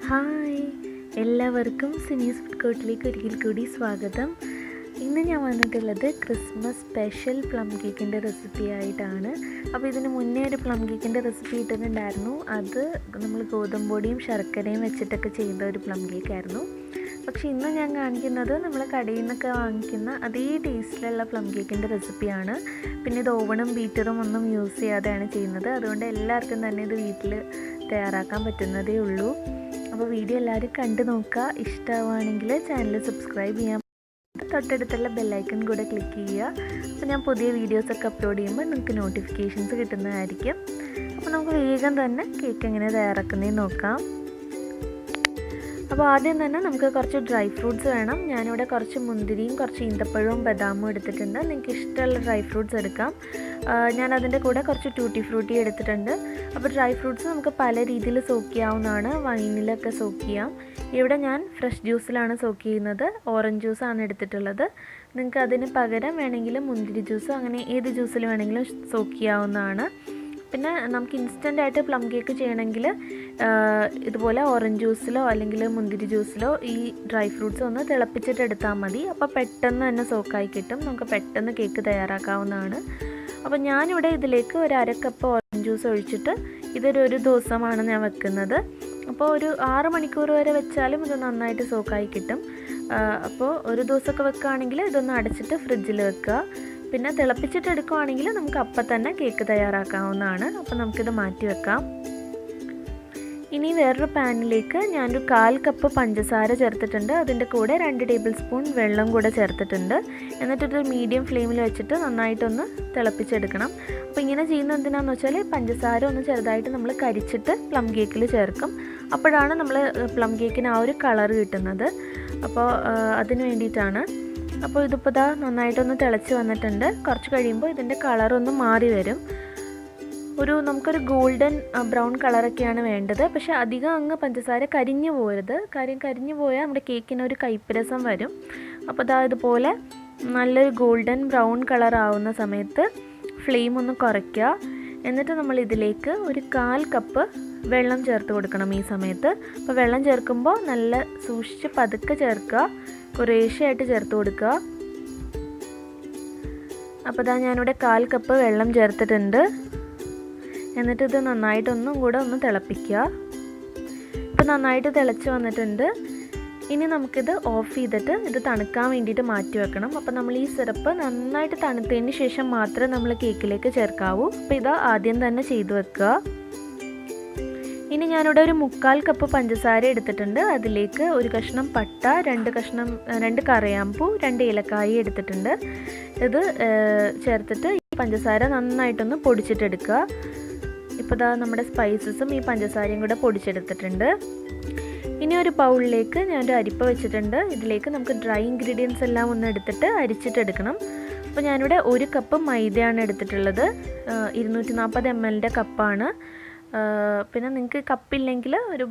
Hi, എല്ലാവർക്കും സിനീസ് food കോർട്ടിലേക്ക് ഒരിക്കൽ കൂടി സ്വാഗതം. ഇന്ന് ഞാൻ വന്നിട്ടുള്ളത് ക്രിസ്മസ് സ്പെഷ്യൽ പ്ലം കേക്കിൻ്റെ റെസിപ്പി ആയിട്ടാണ്. അപ്പോൾ ഇതിന് മുന്നേ ഒരു പ്ലം കേക്കിൻ്റെ റെസിപ്പി ഇട്ടിട്ടുണ്ടായിരുന്നു. അത് നമ്മൾ ഗോതമ്പൊടിയും ശർക്കരയും വെച്ചിട്ടൊക്കെ ചെയ്ത ഒരു പ്ലം കേക്കായിരുന്നു. പക്ഷേ ഇന്ന് ഞാൻ കാണിക്കുന്നത് നമ്മൾ കടയിൽ നിന്നൊക്കെ വാങ്ങിക്കുന്ന അതേ ടേസ്റ്റിലുള്ള പ്ലം കേക്കിൻ്റെ റെസിപ്പിയാണ്. പിന്നെ ഇത് ഓവണും ബീറ്ററും ഒന്നും യൂസ് ചെയ്യാതെയാണ് ചെയ്യുന്നത്. അതുകൊണ്ട് എല്ലാവർക്കും തന്നെ ഇത് വീട്ടിൽ തയ്യാറാക്കാൻ പറ്റുന്നതേ ഉള്ളൂ. അപ്പോൾ വീഡിയോ എല്ലാവരും കണ്ടു നോക്കുക. ഇഷ്ടമാവുകയാണെങ്കിൽ ചാനൽ സബ്സ്ക്രൈബ് ചെയ്യാം, തൊട്ടടുത്തുള്ള ബെല്ലൈക്കൺ കൂടെ ക്ലിക്ക് ചെയ്യുക. അപ്പോൾ ഞാൻ പുതിയ വീഡിയോസൊക്കെ അപ്ലോഡ് ചെയ്യുമ്പോൾ നിങ്ങൾക്ക് നോട്ടിഫിക്കേഷൻസ് കിട്ടുന്നതായിരിക്കും. അപ്പോൾ നമുക്ക് വേഗം തന്നെ കേക്ക് എങ്ങനെ തയ്യാറാക്കുന്നതെന്ന് നോക്കാം. അപ്പോൾ ആദ്യം തന്നെ നമുക്ക് കുറച്ച് ഡ്രൈ ഫ്രൂട്ട്സ് വേണം. ഞാനിവിടെ കുറച്ച് മുന്തിരിയും കുറച്ച് ഈന്തപ്പഴവും ബദാമും എടുത്തിട്ടുണ്ട്. നിങ്ങൾക്ക് ഇഷ്ടമുള്ള ഡ്രൈ ഫ്രൂട്ട്സ് എടുക്കാം. ഞാൻ അതിൻ്റെ കൂടെ കുറച്ച് ടൂട്ടി ഫ്രൂട്ടി എടുത്തിട്ടുണ്ട്. അപ്പോൾ ഡ്രൈ ഫ്രൂട്ട്സ് നമുക്ക് പല രീതിയിൽ സോക്ക് ചെയ്യാവുന്നതാണ്. വൈനിലൊക്കെ സോക്ക് ചെയ്യാം. ഇവിടെ ഞാൻ ഫ്രഷ് ജ്യൂസിലാണ് സോക്ക് ചെയ്യുന്നത്. ഓറഞ്ച് ജ്യൂസാണ് എടുത്തിട്ടുള്ളത്. നിങ്ങൾക്ക് അതിന് പകരം വേണമെങ്കിൽ മുന്തിരി ജ്യൂസോ അങ്ങനെ ഏത് ജ്യൂസിൽ വേണമെങ്കിലും സോക്ക് ചെയ്യാവുന്നതാണ്. പിന്നെ നമുക്ക് ഇൻസ്റ്റൻ്റായിട്ട് പ്ലം കേക്ക് ചെയ്യണമെങ്കിൽ ഇതുപോലെ ഓറഞ്ച് ജ്യൂസിലോ അല്ലെങ്കിൽ മുന്തിരി ജ്യൂസിലോ ഈ ഡ്രൈ ഫ്രൂട്ട്സ് ഒന്ന് തിളപ്പിച്ചിട്ട് എടുത്താൽ മതി. അപ്പോൾ പെട്ടെന്ന് തന്നെ സോക്കായി കിട്ടും. നമുക്ക് പെട്ടെന്ന് കേക്ക് തയ്യാറാക്കാവുന്നതാണ്. അപ്പോൾ ഞാനിവിടെ ഇതിലേക്ക് ഒരു 1/2 കപ്പ് ഓറഞ്ച് ജ്യൂസ് ഒഴിച്ചിട്ട് ഇതൊരു ദിവസമാണ് ഞാൻ വെക്കുന്നത്. അപ്പോൾ ഒരു 6 മണിക്കൂർ വരെ വെച്ചാലും ഇത് നന്നായിട്ട് സോക്കായി കിട്ടും. അപ്പോൾ ഒരു ദിവസമൊക്കെ വെക്കുകയാണെങ്കിൽ ഇതൊന്ന് അടച്ചിട്ട് ഫ്രിഡ്ജിൽ വെക്കുക. പിന്നെ തിളപ്പിച്ചിട്ട് എടുക്കുകയാണെങ്കിൽ നമുക്ക് അപ്പം തന്നെ കേക്ക് തയ്യാറാക്കാവുന്നതാണ്. അപ്പോൾ നമുക്കിത് മാറ്റി വെക്കാം. ഇനി വേറൊരു പാനിലേക്ക് ഞാനൊരു 1/4 കപ്പ് പഞ്ചസാര ചേർത്തിട്ടുണ്ട്. അതിൻ്റെ കൂടെ 2 ടേബിൾ സ്പൂൺ വെള്ളം കൂടെ ചേർത്തിട്ടുണ്ട്. എന്നിട്ടൊരു മീഡിയം ഫ്ലെയിമിൽ വെച്ചിട്ട് നന്നായിട്ടൊന്ന് തിളപ്പിച്ചെടുക്കണം. അപ്പോൾ ഇങ്ങനെ ചെയ്യുന്നത് എന്തിനാണെന്ന് വെച്ചാൽ പഞ്ചസാര ഒന്ന് ചെറുതായിട്ട് നമ്മൾ കരിച്ചിട്ട് പ്ലം കേക്കിൽ ചേർക്കും. അപ്പോഴാണ് നമ്മൾ പ്ലം കേക്കിന് ആ ഒരു കളർ കിട്ടുന്നത്. അപ്പോൾ അതിന് വേണ്ടിയിട്ടാണ്. അപ്പോൾ ഇതിപ്പോൾ ഇതാ നന്നായിട്ടൊന്ന് തിളച്ച് വന്നിട്ടുണ്ട്. കുറച്ച് കഴിയുമ്പോൾ ഇതിൻ്റെ കളറൊന്ന് മാറി വരും. നമുക്കൊരു ഗോൾഡൻ ബ്രൗൺ കളറൊക്കെയാണ് വേണ്ടത്. പക്ഷേ അധികം അങ്ങ് പഞ്ചസാര കരിഞ്ഞു പോകരുത്. കരിഞ്ഞു പോയാൽ നമ്മുടെ കേക്കിനൊരു കയ്പ്പരസം വരും. അപ്പോൾ ഇതാ ഇതുപോലെ നല്ലൊരു ഗോൾഡൻ ബ്രൗൺ കളർ ആവുന്ന സമയത്ത് ഫ്ലെയിം ഒന്ന് കുറയ്ക്കുക. എന്നിട്ട് നമ്മൾ ഇതിലേക്ക് ഒരു 1/4 കപ്പ് വെള്ളം ചേർത്ത് കൊടുക്കണം ഈ സമയത്ത്. അപ്പോൾ വെള്ളം ചേർക്കുമ്പോൾ നല്ല സൂക്ഷിച്ച് പതുക്കെ ചേർക്കുക, കുറേശ്ശെയായിട്ട് ചേർത്ത് കൊടുക്കുക. അപ്പോൾ ഇതാ ഞാനിവിടെ 1/4 കപ്പ് വെള്ളം ചേർത്തിട്ടുണ്ട്. എന്നിട്ട് ഇത് നന്നായിട്ടൊന്നും കൂടെ ഒന്ന് തിളപ്പിക്കുക. ഇപ്പോൾ നന്നായിട്ട് തിളച്ച് വന്നിട്ടുണ്ട്. ഇനി നമുക്കിത് ഓഫ് ചെയ്തിട്ട് ഇത് തണുക്കാൻ വേണ്ടിയിട്ട് മാറ്റി വെക്കണം. അപ്പോൾ നമ്മൾ ഈ സിറപ്പ് നന്നായിട്ട് തണുത്തതിന് ശേഷം മാത്രമേ നമ്മൾ കേക്കിലേക്ക് ചേർക്കാവൂ. അപ്പോൾ ഇത് ആദ്യം തന്നെ ചെയ്തു വെക്കുക. ഇനി ഞാനിവിടെ ഒരു 1/4 കപ്പ് പഞ്ചസാര എടുത്തിട്ടുണ്ട്. അതിലേക്ക് ഒരു കഷ്ണം പട്ട, 2 കറിയാമ്പൂ, 2 ഏലക്കായ എടുത്തിട്ടുണ്ട്. ഇത് ചേർത്തിട്ട് ഈ പഞ്ചസാര നന്നായിട്ടൊന്ന് പൊടിച്ചിട്ടെടുക്കുക. ഇപ്പോൾ ഇതാ നമ്മുടെ സ്പൈസസും ഈ പഞ്ചസാരയും കൂടെ പൊടിച്ചെടുത്തിട്ടുണ്ട്. ഇനി ഒരു ബൗളിലേക്ക് ഞാനൊരു അരിപ്പ വെച്ചിട്ടുണ്ട്. ഇതിലേക്ക് നമുക്ക് ഡ്രൈ ഇൻഗ്രീഡിയൻസ് എല്ലാം ഒന്ന് എടുത്തിട്ട് അരിച്ചിട്ടെടുക്കണം. അപ്പോൾ ഞാനിവിടെ 1 കപ്പ് മൈദയാണ് എടുത്തിട്ടുള്ളത്. 240 ml കപ്പാണ്. പിന്നെ നിങ്ങൾക്ക് കപ്പില്ലെങ്കിൽ ഒരു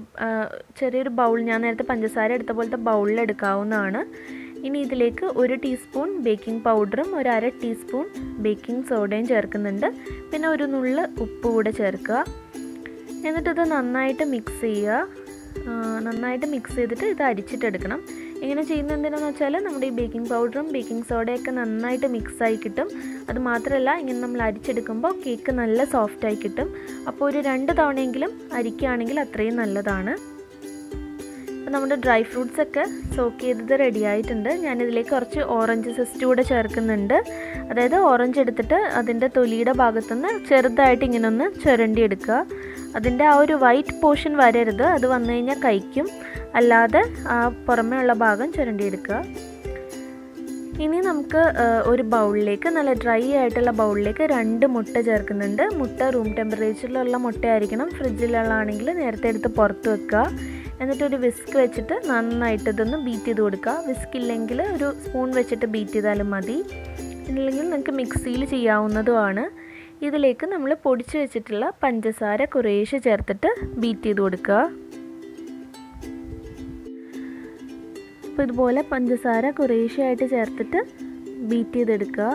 ചെറിയൊരു ബൗൾ, ഞാൻ നേരത്തെ പഞ്ചസാര എടുത്ത പോലത്തെ ബൗളിൽ എടുക്കാവുന്നതാണ്. ഇനി ഇതിലേക്ക് 1 ടീസ്പൂൺ ബേക്കിംഗ് പൗഡറും 1/2 ടീസ്പൂൺ ബേക്കിംഗ് സോഡയും ചേർക്കുന്നുണ്ട്. പിന്നെ ഒരു നുള്ള് ഉപ്പ് കൂടെ ചേർക്കുക. എന്നിട്ടിത് നന്നായിട്ട് മിക്സ് ചെയ്യുക. നന്നായിട്ട് മിക്സ് ചെയ്തിട്ട് ഇത് അരിച്ചിട്ടെടുക്കണം. ഇങ്ങനെ ചെയ്യുന്നത് എന്തിനാണെന്ന് വെച്ചാൽ നമ്മുടെ ഈ ബേക്കിംഗ് പൗഡറും ബേക്കിംഗ് സോഡയൊക്കെ നന്നായിട്ട് മിക്സായി കിട്ടും. അത് മാത്രമല്ല ഇങ്ങനെ നമ്മൾ അരിച്ചെടുക്കുമ്പോൾ കേക്ക് നല്ല സോഫ്റ്റായി കിട്ടും. അപ്പോൾ ഒരു 2 തവണയെങ്കിലും അരിക്കുകയാണെങ്കിൽ അത്രയും നല്ലതാണ്. അപ്പോൾ നമ്മുടെ ഡ്രൈ ഫ്രൂട്ട്സൊക്കെ സോക്ക് ചെയ്തത് റെഡി ആയിട്ടുണ്ട്. ഞാനിതിലേക്ക് കുറച്ച് ഓറഞ്ച് സെസ്റ്റ് കൂടെ ചേർക്കുന്നുണ്ട്. അതായത് ഓറഞ്ച് എടുത്തിട്ട് അതിൻ്റെ തൊലിയുടെ ഭാഗത്തുനിന്ന് ചെറുതായിട്ട് ഇങ്ങനെ ഒന്ന് ചുരണ്ടി എടുക്കുക. അതിൻ്റെ ആ ഒരു വൈറ്റ് പോർഷൻ വരരുത്. അത് വന്നു കഴിഞ്ഞാൽ കഴിക്കും. അല്ലാതെ ആ പുറമേ ഉള്ള ഭാഗം ചുരണ്ടിയെടുക്കുക. ഇനി നമുക്ക് ഒരു ബൗളിലേക്ക്, നല്ല ഡ്രൈ ആയിട്ടുള്ള ബൗളിലേക്ക് 2 മുട്ട ചേർക്കുന്നുണ്ട്. മുട്ട റൂം ടെമ്പറേച്ചറിലുള്ള മുട്ടയായിരിക്കണം. ഫ്രിഡ്ജിലുള്ളതാണെങ്കിൽ നേരത്തെ എടുത്ത് പുറത്ത് വെക്കുക. എന്നിട്ടൊരു വിസ്ക് വെച്ചിട്ട് നന്നായിട്ട് ഇതൊന്ന് ബീറ്റ് ചെയ്ത് കൊടുക്കുക. വിസ്ക് ഇല്ലെങ്കിൽ ഒരു സ്പൂൺ വെച്ചിട്ട് ബീറ്റ് ചെയ്താലും മതി. ഇല്ലെങ്കിൽ നിങ്ങൾക്ക് മിക്സിയിൽ ചെയ്യാവുന്നതുമാണ്. ഇതിലേക്ക് നമ്മൾ പൊടിച്ച് വെച്ചിട്ടുള്ള പഞ്ചസാര കുറേശ്ശെ ചേർത്തിട്ട് ബീറ്റ് ചെയ്ത് കൊടുക്കുക. അപ്പോൾ ഇതുപോലെ പഞ്ചസാര കുറേശ്ശെയായിട്ട് ചേർത്തിട്ട് ബീറ്റ് ചെയ്തെടുക്കുക.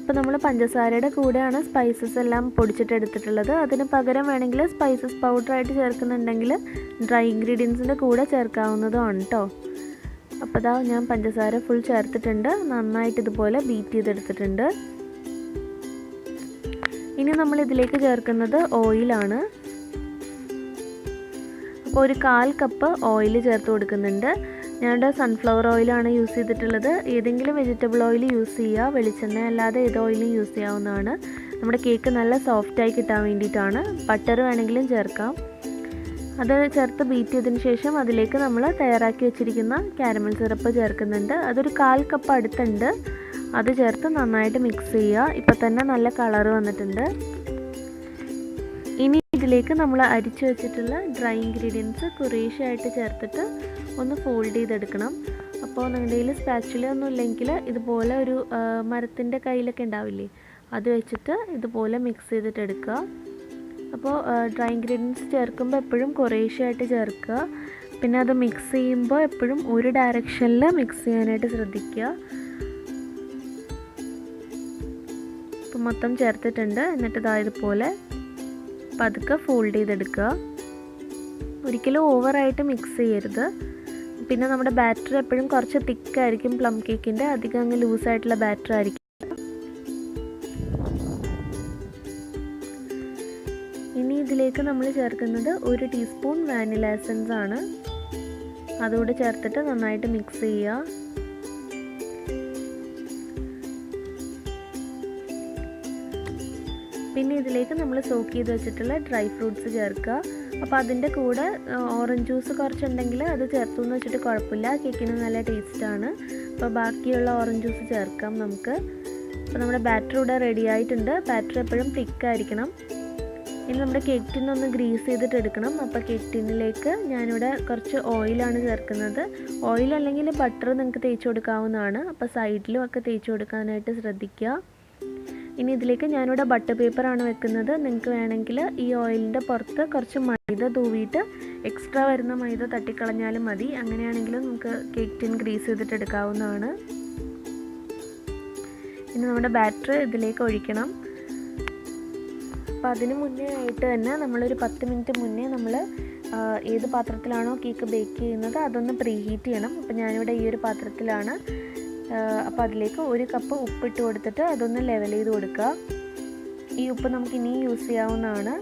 അപ്പോൾ നമ്മൾ പഞ്ചസാരയുടെ കൂടെയാണ് സ്പൈസസ് എല്ലാം പൊടിച്ചിട്ടെടുത്തിട്ടുള്ളത്. അതിന് പകരം വേണമെങ്കിൽ സ്പൈസസ് പൗഡറായിട്ട് ചേർക്കുന്നുണ്ടെങ്കിൽ ഡ്രൈ ഇൻഗ്രീഡിയൻസിൻ്റെ കൂടെ ചേർക്കാവുന്നതുമാണ് കേട്ടോ. അപ്പോൾ ഇതാ ഞാൻ പഞ്ചസാര ഫുൾ ചേർത്തിട്ടുണ്ട്. നന്നായിട്ട് ഇതുപോലെ ബീറ്റ് ചെയ്തെടുത്തിട്ടുണ്ട്. ഇനി നമ്മൾ ഇതിലേക്ക് ചേർക്കുന്നത് ഓയിലാണ്. അപ്പോൾ ഒരു 1/4 കപ്പ് ഓയിൽ ചേർത്ത് കൊടുക്കുന്നുണ്ട്. ഞാനിവിടെ സൺഫ്ലവർ ഓയിലാണ് യൂസ് ചെയ്തിട്ടുള്ളത്. ഏതെങ്കിലും വെജിറ്റബിൾ ഓയിൽ യൂസ് ചെയ്യുക, വെളിച്ചെണ്ണ അല്ലാതെ ഏത് ഓയിലും യൂസ് ചെയ്യാവുന്നതാണ്. നമ്മുടെ കേക്ക് നല്ല സോഫ്റ്റായി കിട്ടാൻ വേണ്ടിയിട്ടാണ്. ബട്ടർ വേണമെങ്കിലും ചേർക്കാം. അത് ചേർത്ത് ബീറ്റ് ചെയ്തതിന് ശേഷം അതിലേക്ക് നമ്മൾ തയ്യാറാക്കി വെച്ചിരിക്കുന്ന കാരമൽ സിറപ്പ് ചേർക്കുന്നുണ്ട്. അതൊരു 1/4 കപ്പ് അടുത്തുണ്ട്. അത് ചേർത്ത് നന്നായിട്ട് മിക്സ് ചെയ്യുക. ഇപ്പോൾ തന്നെ നല്ല കളർ വന്നിട്ടുണ്ട്. ഇനി ഇതിലേക്ക് നമ്മൾ അരിച്ചു വെച്ചിട്ടുള്ള ഡ്രൈ ഇൻഗ്രീഡിയൻസ് കുറേശ്ശെയായിട്ട് ചേർത്തിട്ട് ഒന്ന് ഫോൾഡ് ചെയ്തെടുക്കണം. അപ്പോൾ നിങ്ങളുടെ കയ്യിൽ സ്പാച്ചുല ഒന്നും ഇല്ലെങ്കിൽ ഇതുപോലെ ഒരു മരത്തിൻ്റെ കയ്യിലൊക്കെ ഉണ്ടാവില്ലേ, അത് വെച്ചിട്ട് ഇതുപോലെ മിക്സ് ചെയ്തിട്ട് എടുക്കുക. അപ്പോൾ ഡ്രൈ ഇൻഗ്രീഡിയൻസ് ചേർക്കുമ്പോൾ എപ്പോഴും കുറേശ്ശെയായിട്ട് ചേർക്കുക. പിന്നെ അത് മിക്സ് ചെയ്യുമ്പോൾ എപ്പോഴും ഒരു ഡയറക്ഷനിൽ മിക്സ് ചെയ്യാനായിട്ട് ശ്രദ്ധിക്കുക. അപ്പോൾ മൊത്തം ചേർത്തിട്ടുണ്ട്. എന്നിട്ട് ഇതുപോലെ പതുക്കെ ഫോൾഡ് ചെയ്തെടുക്കുക. ഒരിക്കലും ഓവറായിട്ട് മിക്സ് ചെയ്യരുത്. പിന്നെ നമ്മുടെ ബാറ്റർ എപ്പോഴും കുറച്ച് തിക്കായിരിക്കും പ്ലം കേക്കിൻ്റെ, അധികം അങ്ങ് ലൂസായിട്ടുള്ള ബാറ്റർ ആയിരിക്കും. ഇനി ഇതിലേക്ക് നമ്മൾ ചേർക്കുന്നത് 1 ടീസ്പൂൺ വാനില എസൻസ് ആണ്. അതുകൂടെ ചേർത്തിട്ട് നന്നായിട്ട് മിക്സ് ചെയ്യുക. പിന്നെ ഇതിലേക്ക് നമ്മൾ സോക്ക് ചെയ്ത് വെച്ചിട്ടുള്ള ഡ്രൈ ഫ്രൂട്ട്സ് ചേർക്കുക. അപ്പോൾ അതിൻ്റെ കൂടെ ഓറഞ്ച് ജ്യൂസ് കുറച്ചുണ്ടെങ്കിൽ അത് ചേർത്തു എന്ന് വെച്ചിട്ട് കുഴപ്പമില്ല, കേക്കിന് നല്ല ടേസ്റ്റാണ്. അപ്പോൾ ബാക്കിയുള്ള ഓറഞ്ച് ജ്യൂസ് ചേർക്കാം നമുക്ക്. അപ്പോൾ നമ്മുടെ ബാറ്റർ ഇവിടെ റെഡി ആയിട്ടുണ്ട്. ബാറ്റർ എപ്പോഴും തിക്കായിരിക്കണം. ഇനി നമ്മുടെ കേക്ക് ടിന്നൊന്ന് ഗ്രീസ് ചെയ്തിട്ട് എടുക്കണം. അപ്പോൾ കേക്ക് ടിന്നിലേക്ക് ഞാനിവിടെ കുറച്ച് ഓയിലാണ് ചേർക്കുന്നത്. ഓയിൽ അല്ലെങ്കിൽ ബട്ടർ നിങ്ങൾക്ക് തേച്ച് കൊടുക്കാവുന്നതാണ്. അപ്പോൾ സൈഡിലും ഒക്കെ തേച്ച് കൊടുക്കാനായിട്ട് ശ്രദ്ധിക്കുക. ഇനി ഇതിലേക്ക് ഞാനിവിടെ ബട്ടർ പേപ്പറാണ് വെക്കുന്നത്. നിങ്ങൾക്ക് വേണമെങ്കിൽ ഈ ഓയിലിൻ്റെ പുറത്ത് കുറച്ച് മൈദ തൂവിയിട്ട് എക്സ്ട്രാ വരുന്ന മൈദ തട്ടിക്കളഞ്ഞാലും മതി. അങ്ങനെയാണെങ്കിലും നമുക്ക് കേക്ക് ടിൻ ഗ്രീസ് ചെയ്തിട്ട് എടുക്കാവുന്നതാണ്. ഇനി നമ്മുടെ ബാറ്റർ ഇതിലേക്ക് ഒഴിക്കണം. അപ്പോൾ അതിന് മുന്നേ ആയിട്ട് തന്നെ നമ്മളൊരു 10 മിനിറ്റ് മുന്നേ നമ്മൾ ഏത് പാത്രത്തിലാണോ കേക്ക് ബേക്ക് ചെയ്യുന്നത് അതൊന്ന് പ്രീഹീറ്റ് ചെയ്യണം. അപ്പോൾ ഞാനിവിടെ ഈ ഒരു പാത്രത്തിലാണ്. അപ്പോൾ അതിലേക്ക് 1 കപ്പ് ഉപ്പിട്ട് കൊടുത്തിട്ട് അതൊന്ന് ലെവൽ ചെയ്ത് കൊടുക്കുക. ഈ ഉപ്പ് നമുക്ക് ഇനിയും യൂസ് ചെയ്യാവുന്നതാണ്.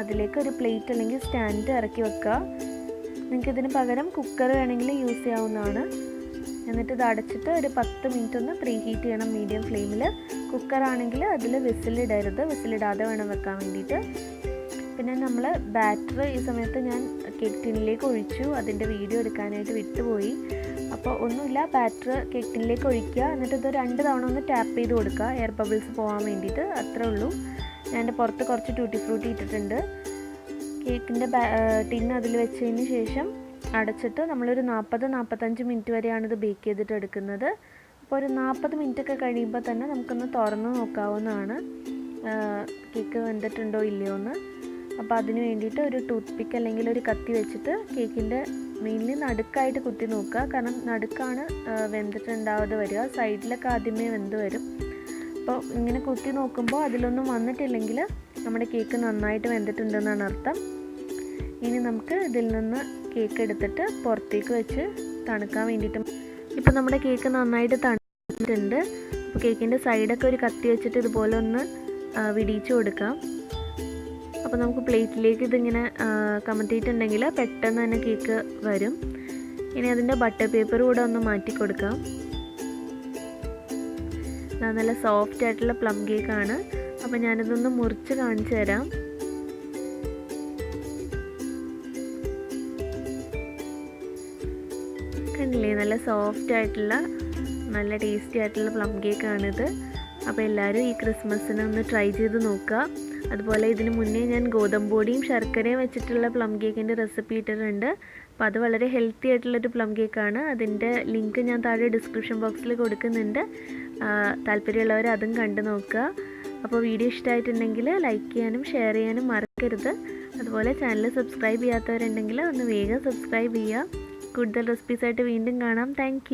അതിലേക്ക് ഒരു പ്ലേറ്റ് അല്ലെങ്കിൽ സ്റ്റാൻഡ് ഇറക്കി വെക്കുക. നിങ്ങൾക്കിതിന് പകരം കുക്കർ വേണമെങ്കിൽ യൂസ് ചെയ്യാവുന്നതാണ്. എന്നിട്ട് ഇത് അടച്ചിട്ട് ഒരു 10 മിനിറ്റ് ഒന്ന് പ്രീഹീറ്റ് ചെയ്യണം മീഡിയം ഫ്ലെയിമിൽ. കുക്കറാണെങ്കിൽ അതിൽ വിസിലിടരുത്, വിസിലിടാതെ വേണം വെക്കാൻ വേണ്ടിയിട്ട്. പിന്നെ നമ്മൾ ബാറ്റർ ഈ സമയത്ത് ഞാൻ കേക്ക് ടിന്നിലേക്ക് ഒഴിച്ചു. അതിൻ്റെ വീഡിയോ എടുക്കാനായിട്ട് വിട്ടുപോയി. അപ്പോൾ ഒന്നുമില്ല, ബാറ്റർ കേക്ക് ടിന്നിലേക്ക് ഒഴിക്കുക. എന്നിട്ട് ഇത് 2 തവണ ഒന്ന് ടാപ്പ് ചെയ്ത് കൊടുക്കുക, എയർ ബബിൾസ് പോകാൻ വേണ്ടിയിട്ട്. അത്രേ ഉള്ളൂ. ഞാൻ പുറത്ത് കുറച്ച് ടൂട്ടി ഫ്രൂട്ടി ഇട്ടിട്ടുണ്ട്. കേക്കിൻ്റെ ടിന്ന് അതിൽ വെച്ചതിന് ശേഷം അടച്ചിട്ട് നമ്മളൊരു 40-45 മിനിറ്റ് വരെയാണ് ഇത് ബേക്ക് ചെയ്തിട്ട് എടുക്കുന്നത്. അപ്പോൾ ഒരു 40 മിനിറ്റ് ഒക്കെ കഴിയുമ്പോൾ തന്നെ നമുക്കൊന്ന് തുറന്ന് നോക്കാവുന്നതാണ് കേക്ക് വെന്തിട്ടുണ്ടോ ഇല്ലയോ എന്ന്. അപ്പോൾ അതിന് വേണ്ടിയിട്ട് ഒരു ടൂത്ത് പിക്ക് അല്ലെങ്കിൽ ഒരു കത്തി വെച്ചിട്ട് കേക്കിൻ്റെ മെയിൻലി നടുക്കായിട്ട് കുത്തി നോക്കുക. കാരണം നടുക്കാണ് വെന്തിട്ടുണ്ടാവാതെ വരിക, സൈഡിലൊക്കെ ആദ്യമേ വെന്ത് വരും. അപ്പോൾ ഇങ്ങനെ കുത്തി നോക്കുമ്പോൾ അതിലൊന്നും വന്നിട്ടില്ലെങ്കിൽ നമ്മുടെ കേക്ക് നന്നായിട്ട് വെന്തിട്ടുണ്ടെന്നാണ് അർത്ഥം. ഇനി നമുക്ക് ഇതിൽ നിന്ന് കേക്ക് എടുത്തിട്ട് പുറത്തേക്ക് വെച്ച് തണുക്കാൻ വേണ്ടിയിട്ട്. ഇപ്പോൾ നമ്മുടെ കേക്ക് നന്നായിട്ട് തണുത്തിട്ടുണ്ട്. അപ്പോൾ കേക്കിൻ്റെ സൈഡൊക്കെ ഒരു കത്തി വെച്ചിട്ട് ഇതുപോലെ ഒന്ന് വിടിയിച്ച് കൊടുക്കാം. അപ്പോൾ നമുക്ക് പ്ലേറ്റിലേക്ക് ഇതിങ്ങനെ കമത്തിയിട്ടുണ്ടെങ്കിൽ പെട്ടെന്ന് തന്നെ കേക്ക് വരും. ഇനി അതിൻ്റെ ബട്ടർ പേപ്പർ കൂടെ ഒന്ന് മാറ്റി കൊടുക്കാം. നല്ല സോഫ്റ്റ് ആയിട്ടുള്ള പ്ലം കേക്കാണ്. അപ്പോൾ ഞാനിതൊന്ന് മുറിച്ച് കാണിച്ചു തരാം. കണ്ടില്ലേ, നല്ല സോഫ്റ്റ് ആയിട്ടുള്ള നല്ല ടേസ്റ്റി ആയിട്ടുള്ള പ്ലം കേക്കാണിത്. അപ്പോൾ എല്ലാവരും ഈ ക്രിസ്മസിന് ഒന്ന് ട്രൈ ചെയ്ത് നോക്കുക. അതുപോലെ ഇതിന് മുന്നേ ഞാൻ ഗോതമ്പൊടിയും ശർക്കരയും വെച്ചിട്ടുള്ള പ്ലം കേക്കിൻ്റെ റെസിപ്പി ഇട്ടിട്ടുണ്ട്. അപ്പോൾ അത് വളരെ ഹെൽത്തി ആയിട്ടുള്ളൊരു പ്ലം കേക്കാണ്. അതിൻ്റെ ലിങ്ക് ഞാൻ താഴെ ഡിസ്ക്രിപ്ഷൻ ബോക്സിൽ കൊടുക്കുന്നുണ്ട്. താല്പര്യമുള്ളവർ അതും കണ്ടു നോക്കുക. അപ്പോൾ വീഡിയോ ഇഷ്ടമായിട്ടുണ്ടെങ്കിൽ ലൈക്ക് ചെയ്യാനും ഷെയർ ചെയ്യാനും മറക്കരുത്. അതുപോലെ ചാനൽ സബ്സ്ക്രൈബ് ചെയ്യാത്തവരുണ്ടെങ്കിൽ ഒന്ന് വേഗം സബ്സ്ക്രൈബ് ചെയ്യുക. കൂടുതൽ റെസിപ്പീസായിട്ട് വീണ്ടും കാണാം. താങ്ക്